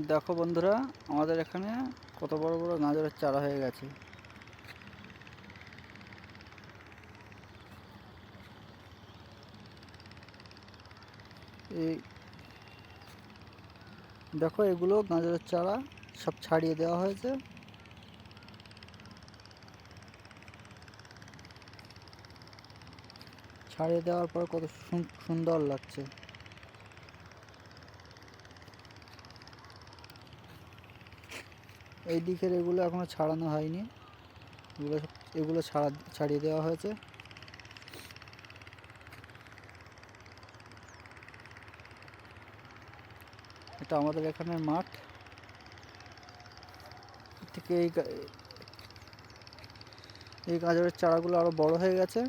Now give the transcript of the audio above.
দেখো বন্ধুরা, আমাদের এখানে কত বড় বড় গাজরের চারা হয়ে গেছে। এই দেখো, এগুলো গাজরের চারা সব ছাড়িয়ে দেওয়া হয়েছে। ছাড়িয়ে দেওয়ার পর কত সুন্দর লাগছে। এই দিকের এগুলো এখনো ছাড়ানো হয়নি, এগুলো ছাড়িয়ে দেওয়া হয়েছে। এটা আমাদের এখানে মাঠ থেকে এই গাজরের চারাগুলো আরো বড় হয়ে গেছে।